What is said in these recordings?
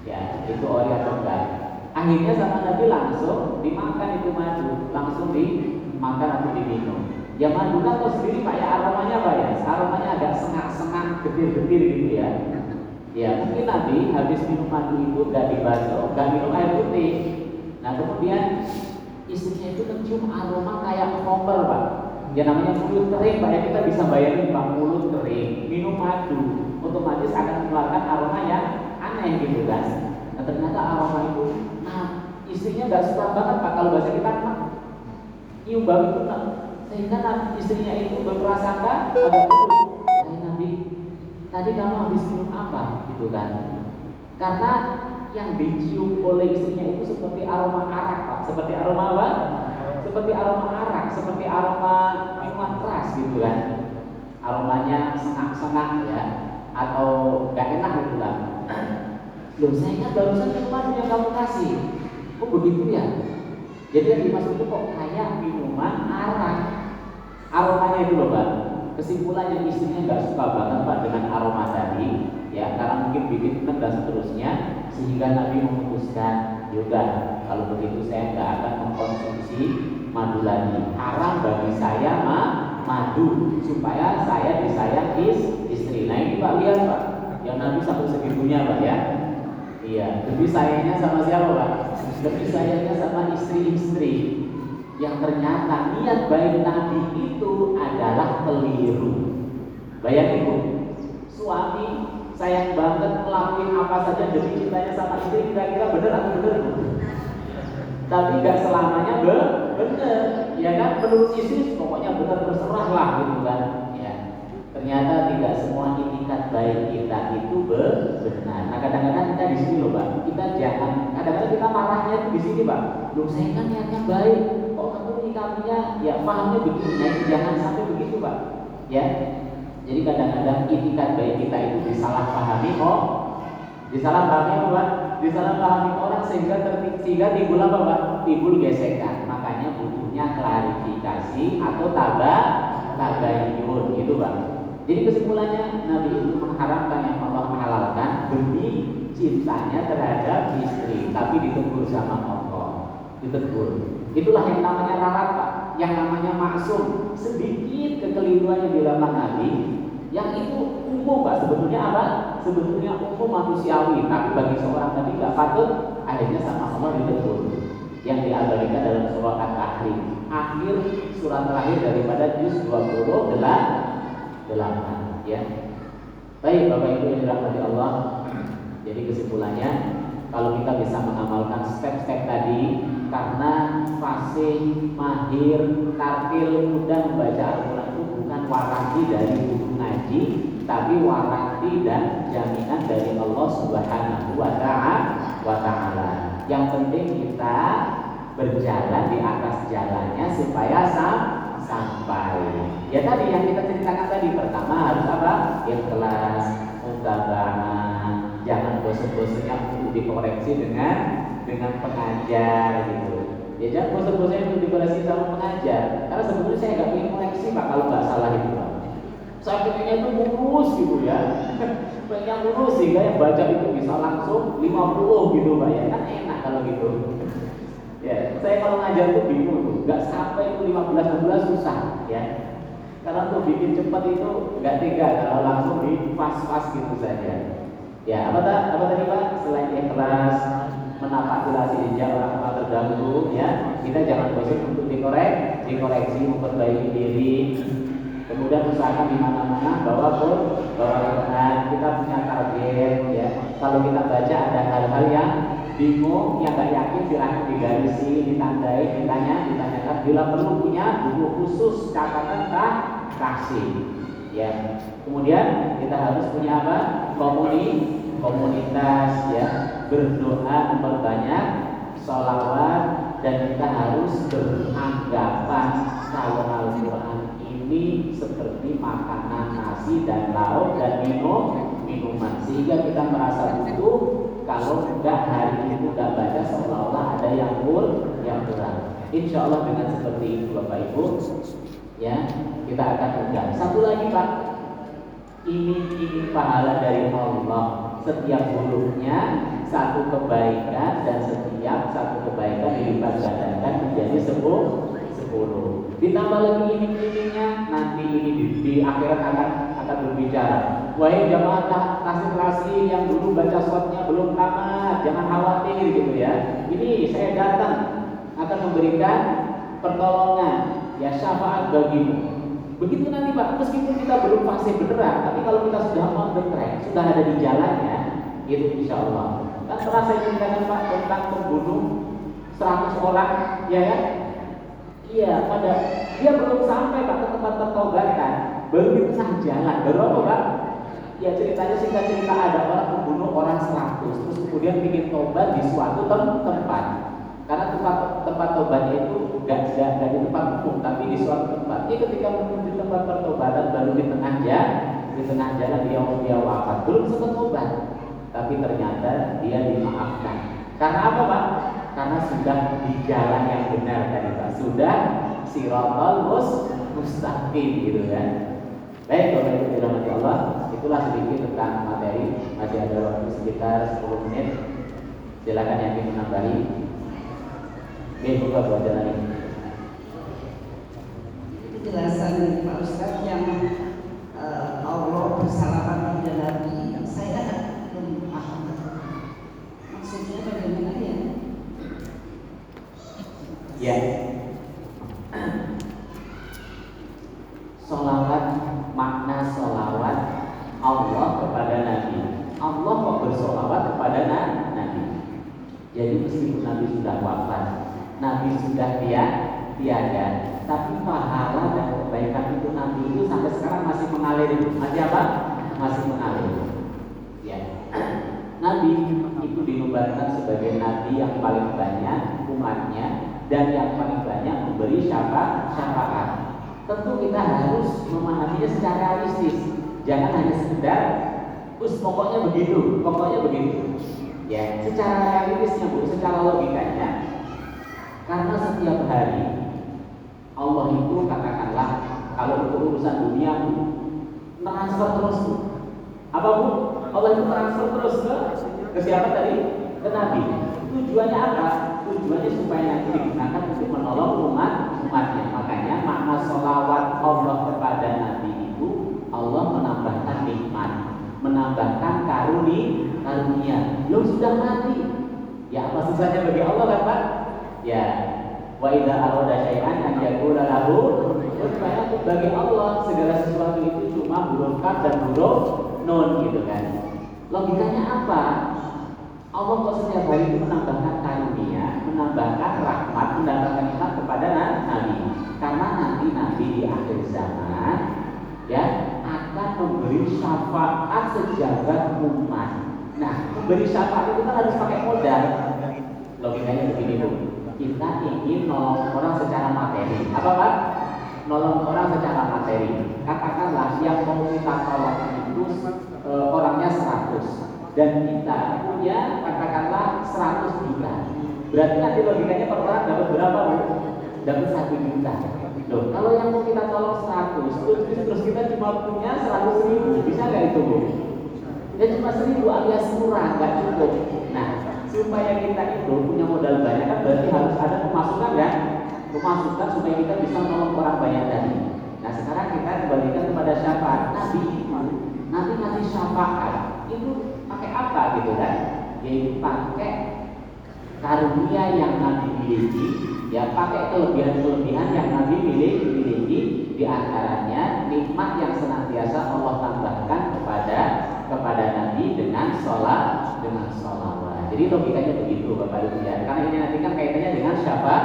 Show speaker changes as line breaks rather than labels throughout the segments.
Ya, itu ori atau enggak. Akhirnya sama Nabi langsung dimakan itu madu, langsung dimakan atau diminum. Ya madu kan tahu sendiri Pak ya, aromanya Pak ya, aromanya agak sengak-sengak, getir-getir gitu ya. Ya mungkin Nabi habis minum madu itu gak dibasuh, gak minum air putih. Nah kemudian istrinya itu mencium aroma kayak koper Pak. Ya namanya mulut kering Pak ya, kita bisa bayangin Pak, mulut kering, minum madu, otomatis akan mengeluarkan aroma yang aneh gitu kan. Nah ternyata aroma itu, nah istrinya gak suka banget Pak, kalau bahasa kita nyium bau itu Pak. Sehingga istrinya itu berprasangka agak buruk. Nabi, tadi kamu habis minum apa? Gitu kan. Karena yang dicium oleh istrinya itu seperti aroma arak Pak. Seperti aroma apa? Seperti aroma arak, seperti aroma minuman keras gitu kan. Aromanya senang-senang ya, atau gak enak gitu kan. Loh saya ingat barusan minuman yang kamu kasih. Oh begitu ya? Jadi yang dimaksud itu kok kayak minuman arak. Aromanya itu loh Pak. Kesimpulannya istrinya nggak suka banget Pak dengan aroma tadi, ya karena mungkin bikin enak dan seterusnya, sehingga Nabi memutuskan, yaudah kalau begitu saya nggak akan mengkonsumsi madu lagi. Haram bagi saya madu supaya saya disayang istri. Nah ini Pak lihat Pak, yang Nabi sampai segitunya Pak ya. Iya, lebih sayangnya sama siapa Pak? Lebih sayangnya sama istri-istri yang ternyata niat baik Nabi itu adalah keliru. Bayangin Bu, suami sayang banget ngelakuin apa saja demi cintanya sama istri, kira-kira bener atau bener Bu? Tapi gak selamanya bener, ya kan? Menurut istri pokoknya bener, terserah lah gitu kan. Ya, ternyata tidak semua itikat baik kita itu benar. Nah kadang-kadang kita di sini loh Pak, kita jangan, kadang-kadang kita marahnya itu di sini Pak. Loh saya kan niatnya baik, kok kamu menyikapinya ya pahamnya begini. Nah jangan sampai begitu Pak. Ya, jadi kadang-kadang itikat baik kita itu disalahpahami disalahpahami apa Pak? Disalahpahami orang sehingga timbul apa Pak? Timbul gesekan. Makanya butuhnya klarifikasi atau tabayun gitu Pak. Jadi kesimpulannya Nabi itu mengharamkan yang Allah menghalalkan demi cintanya terhadap istri, tapi ditegur sama Allah, ditegur. Itulah yang namanya lalat Pak, yang namanya maksum. Sedikit kekeliruan yang dilakukan Nabi, yang itu umum Pak. Sebetulnya apa? Sebetulnya umum manusiawi, tapi bagi seorang Nabi nggak patut, akhirnya sama Allah ditegur. Yang diabadikan dalam surah At-Tahrim, akhir surat terakhir daripada juz 28 ya. Baik Bapak Ibu yang dirahmati Allah. Jadi kesimpulannya, kalau kita bisa mengamalkan step-step tadi, karena fasih, mahir, tartil, mudah membaca Al-Quran itu bukan waranti dari buku ngaji, tapi waranti dan jaminan dari Allah Subhanahu wa Ta'ala. Yang penting kita berjalan di atas jalannya supaya sampai. Ya tadi yang kita ceritakan tadi, pertama harus apa? Ikhlas, mutaba'ah, jangan bosan-bosannya untuk dikoreksi dengan pengajar gitu. Ya jangan bosan-bosannya untuk dikoreksi sama pengajar. Karena sebetulnya saya nggak ingin koreksi Pak kalau nggak salah itu Pak. Saya pengennya itu lurus gitu ya. Pengennya lurus sehingga yang baca itu bisa langsung 50 gitu Pak ya. Kan enak kalau gitu. Ya, saya kalau ngajar tuh bingung tuh, nggak sampai itu 15-16 susah ya. Karena untuk bikin cepat itu nggak tega kalau langsung di pas-pas gitu saja. Ya, apa tadi Pak? Selain ikhlas, menapaktilasi jejak orang-orang terdahulu, ya, kita jangan bosan untuk dikoreksi, memperbaiki diri. Kemudian usahakan di mana-mana bawa Quran, kita punya target, ya. Kalau kita baca ada hal-hal yang bingung, yang nggak yakin, silahkan digarisi, ditandai, ditanyakan. Bila perlu punya buku khusus catatan kasih. Ya. Kemudian kita harus punya apa? Komunitas, ya. Berdoa, memperbanyak sholawat, dan kita harus beranggapan kalau Al-Quran ini seperti makanan, nasi dan lauk dan minuman, sehingga kita merasa butuh. Kalau enggak hari itu enggak baca, seolah-olah ada yang kurang. Insya Allah dengan seperti itu Bapak Ibu, ya kita akan enggak. Satu lagi Pak, ini pahala dari Allah. Setiap hurufnya, satu kebaikan, dan setiap satu kebaikan dilipat gandakan menjadi 10. Ditambah lagi iming-imingnya, nanti ini di akhirat akan berbicara. Wahai jamaah kasih yang dulu baca shotnya belum tamat, jangan khawatir gitu ya. Ini saya datang akan memberikan pertolongan, ya syafaat bagimu. Begitu nanti Pak, meskipun kita belum fase beneran, tapi kalau kita sudah on the track, sudah ada di jalannya, itu insya Allah. Kan pernah saya ceritakan Pak tentang pembunuh 100 orang, ya kan? Iya, pada dia belum sampai Pak ke tempat pertobatan, baru di tengah jalan, baru apa Pak? Ya ceritanya singkat cerita, ada orang membunuh orang 100, terus kemudian bikin tobat di suatu tempat. Karena tempat tobatnya itu nggak di tempat umum, tapi di suatu tempat. Dia ketika menuju tempat pertobatan, baru di tengah jalan dia wafat, belum sempat tobat, tapi ternyata dia dimaafkan. Karena apa Pak? Karena sudah di jalan yang benar tadi Pak, sudah siratal mustaqim gitu kan. Baik, Bapak Ibu dirahmati Allah, itulah sedikit tentang materi. Masih ada waktu sekitar 10 menit. Silakan yang ingin menambahi. Oke, buka buat jalan ini.
Penjelasan dari Pak Ustadz yang Allah bersalaman pada Nabi, saya belum paham maksudnya bagaimana ya?
Ya, solawat, makna solawat Allah kepada Nabi. Allah kok bersolawat kepada Nabi. Jadi meskipun Nabi sudah wafat, Nabi sudah tiada, tapi pahala dan kebaikan itu Nabi itu sampai sekarang masih mengalir. Masih apa? Masih mengalir. Ya. Nabi itu dinobatkan sebagai Nabi yang paling banyak umatnya dan yang paling banyak memberi syafaat. Tentu kita harus memahaminya secara realistis. Jangan hanya sekedar pokoknya begitu. Ya, secara realistisnya Bu, secara logikanya, karena setiap hari Allah itu katakanlah kalau untuk urusan dunia transfer terus Bu. Apa Bu? Allah itu transfer terus ke siapa tadi? Ke Nabi. Tujuannya apa? Tujuannya supaya nanti digunakan untuk menolong umatnya. Makanya makna sholawat Allah kepada Nabi itu Allah menambahkan nikmat, menambahkan karunia. Lo sudah mati. Ya apa susahnya bagi Allah kan Pak? Ya, wa idza arada syai'an an yaqula lahu kun. Bagi Allah segala sesuatu itu cuma huruf kaf dan huruf nun gitu kan. Logikanya apa? Allah kok setiap hari itu menambahkan karunia, menambahkan rahmat, menambahkan nikmat kepada Nabi. Karena nanti Nabi di akhir zaman ya akan memberi syafaat sejagat umat. Nah, memberi syafaat itu kan harus pakai modal. Logikanya begini Bu, kita ingin nolong orang secara materi. Apa Pak? Nolong orang secara materi. Katakanlah yang mau kita tolong itu orangnya 100 dan kita punya katakanlah 100 juta. Berarti nanti logikanya per orang dapat berapa Bu? Dapat 1 juta. Loh, kalau yang mau kita tolong 100 terus kita cuma punya 100.000, bisa nggak itu Bu? Ya cuma 1.000 alias murah, nggak cukup. Nah, supaya kita itu punya modal banyak kan berarti harus ada pemasukan kan? Pemasukan supaya kita bisa menolong orang banyak tadi. Nah sekarang kita kembalikan kepada syafaat. Nabi itu nanti ngasih syafaat itu pakai apa gitu kan? Yaitu pakai karunia yang Nabi miliki, ya pakai kelebihan-kelebihan yang Nabi miliki, di antaranya nikmat yang senantiasa Allah tambahkan kepada Nabi dengan sholawat. Jadi logikanya begitu Bapak Ibu ya. Karena ini nanti kan kaitannya dengan syafaat.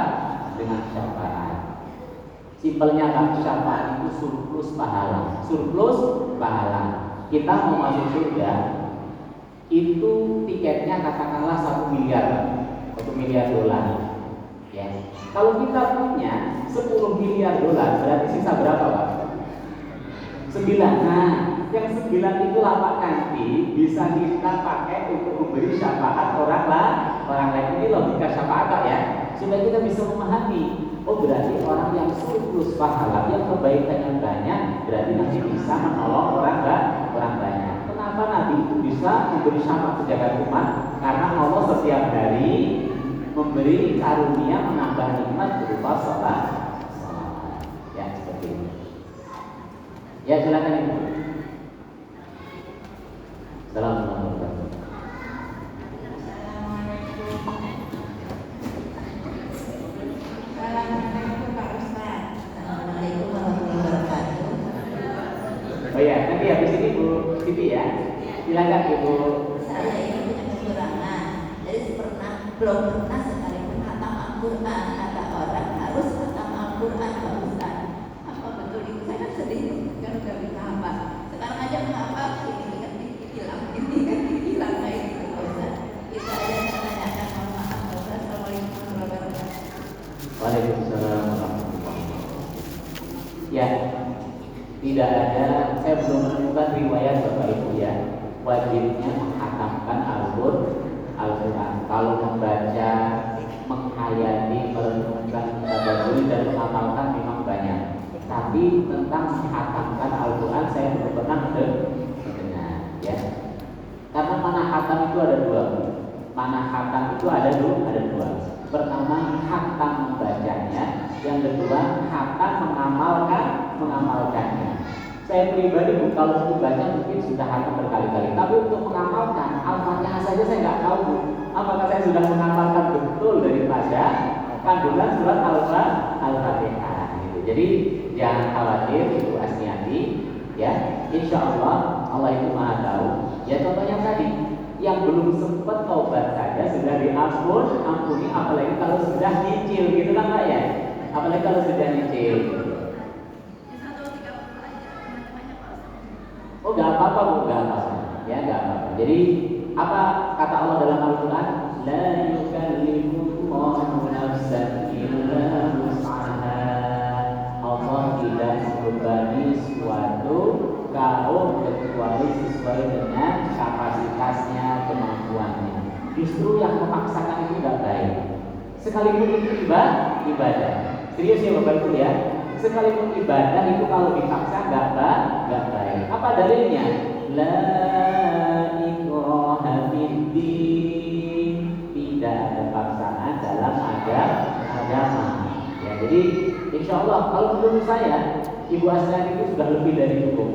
Simpelnya kan syafaat itu surplus pahala. Kita mau masuk surga itu tiketnya katakanlah 1 miliar dolar. Ya. Kalau kita punya 10 miliar dolar berarti sisa berapa Pak? 9. Nah, yang 9 itu lapak nanti bisa kita pakai untuk memberi syafaat orang lain. Ini logika syafaat Pak ya, supaya kita bisa memahami. Oh berarti orang yang surplus pahala, yang kebaikannya banyak, berarti nanti bisa menolong orang banyak. Kenapa kenapa Nabi itu bisa memberi syafaat sejagat umat? Karena Allah setiap hari memberi karunia menambah nikmat berupa sholat. Ya seperti ini. Ya silakan Ibu. Assalamualaikum.
Assalamualaikum Pak Ustaz. Assalamualaikum warahmatullahi wabarakatuh.
Oh ya, nanti habis ini Bu Siti ya. Silakan Ibu.
Saya ini punya kekurangan. Jadi belum pernah sekalipun khatam Al-Quran. Kata orang harus khatam Al-Quran Pak Ustaz. Apa betul itu? Saya kan sedih kan udah bisa hafal. Sekarang aja menghafal ini hilang kayak gitu Pak Ustaz. Itu aja saya tanyakan, mohon maaf Pak Ustaz. Assalamualaikum warahmatullahi wabarakatuh.
Waalaikumsalam warahmatullahi wabarakatuh. Ya, tidak ada, saya belum menemukan riwayat Bapak Ibu ya, wajibnya menghatamkan Al-Quran. Kalau membaca, menghayati, merenungkan, tadabburi dan mengamalkan memang banyak. Tapi tentang menghatamkan Al-Quran saya belum pernah mendengar ya. Karena mana khatam itu ada dua. Mana khatam itu ada dua. Pertama khatam membacanya, yang kedua khatam mengamalkannya. Saya pribadi kalau membaca mungkin sudah khatam berkali-kali, tapi untuk mengamalkan Al-Fatihah saja saya nggak tahu apakah saya sudah mengamalkan betul daripada kandungan surat Al-Fatihah. Gitu. Jadi jangan khawatir Ibu Asniati, ya. Insya Allah itu Maha tahu. Ya contohnya tadi, yang belum sempat taubat saja sudah ampuni, apalagi kalau sudah nyicil gitu kan Pak ya. Apalagi kalau sudah nyicil. Oh nggak apa-apa Bu, nggak apa-apa. Ya nggak apa-apa. Jadi apa kata Allah dalam Al-Quran? La yukallifullahu nafsan illa wus'aha. Allah tidak membebani suatu kaum kecuali sesuai dengan kapasitasnya, kemampuannya. Justru yang memaksakan itu tidak baik. Sekalipun itu ibadah. Serius ya Bapak Ibu ya. Sekalipun ibadah itu kalau dipaksa nggak baik. Apa dalilnya? La ikraha fiddin. Tidak ada paksaan dalam agama. Ya, jadi insya Allah kalau menurut saya Ibu Asniati itu sudah lebih dari cukup.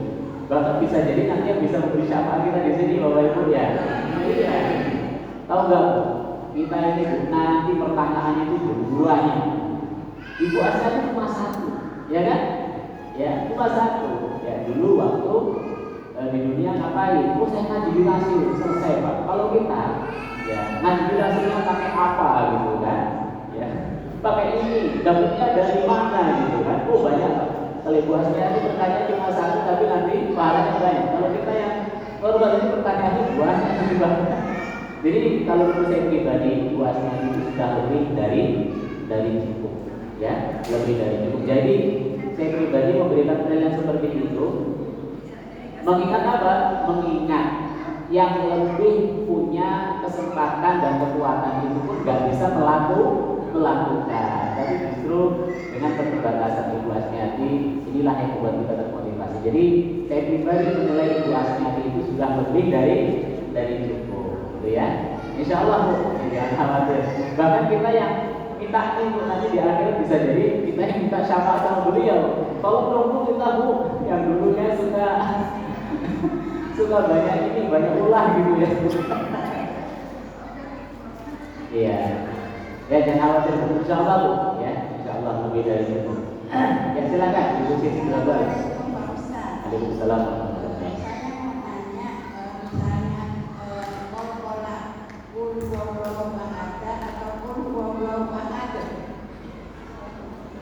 Bahkan bisa jadi nanti yang bisa memberi syafaat kita di sini Bapak Ibu ya. Iya. Tahu nggak? Kita ini nanti pertanyaannya itu dua-duanya. Ibu Asniati cuma satu, ya kan? Ya cuma satu. Ya dulu waktu di dunia ngapain? Oh saya ngaji di Rasul, selesai Pak. Kalau kita ya ngaji di Rasulnya pakai apa gitu kan? Ya pakai ini, dapatnya dari mana gitu kan? Oh banyak Pak. Kalau Ibu Asniati bertanya cuma satu, tapi nanti pahalanya banyak. Kalau kita yang baru ini pertanyaannya banyak lebih banyak. Jadi kalau menurut saya pribadi Ibu Asniati itu sudah lebih dari cukup, ya lebih dari cukup. Jadi saya pribadi memberikan penilaian seperti itu. Mengingat apa? Mengingat yang lebih punya kesempatan dan kekuatan itu pun gak bisa melakukan. Tapi justru dengan keterbatasan Ibu Asniati inilah yang membuat kita termotivasi. Jadi saya pribadi menilai Ibu Asniati itu sudah lebih dari cukup, gitu ya. Insya Allah Bu, jangan khawatir. Bahkan kita yang minta ini Bu, nanti di akhir bisa jadi kita yang minta syafaat sama beliau. Kalau perlu kita Bu, yang dulunya suka banyak ini, banyak ulah gitu ya. Iya. Ya jangan khawatir, insya Allah Bu, ya insya Allah lebih dari itu. Ya silakan Ibu Siti Global. Waalaikumsalam.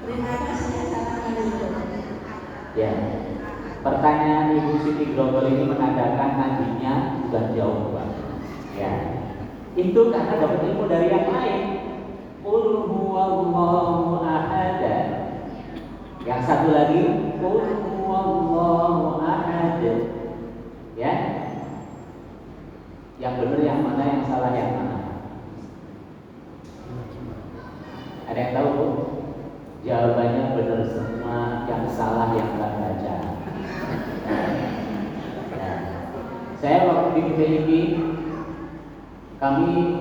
Terima kasih. Assalamualaikum.
Ya. Pertanyaan Ibu Siti Global ini menandakan nantinya sudah jauh Pak. Ya. Itu karena dapat ilmu dari yang lain. Qul huwallahu ahad. Yang satu lagi Qul huwallahu ahad. Ya. Yang benar yang mana, yang salah yang mana? Ada yang tahu Bu? Jawabannya benar semua, yang salah yang nggak baca. Ya. Saya di VIP kami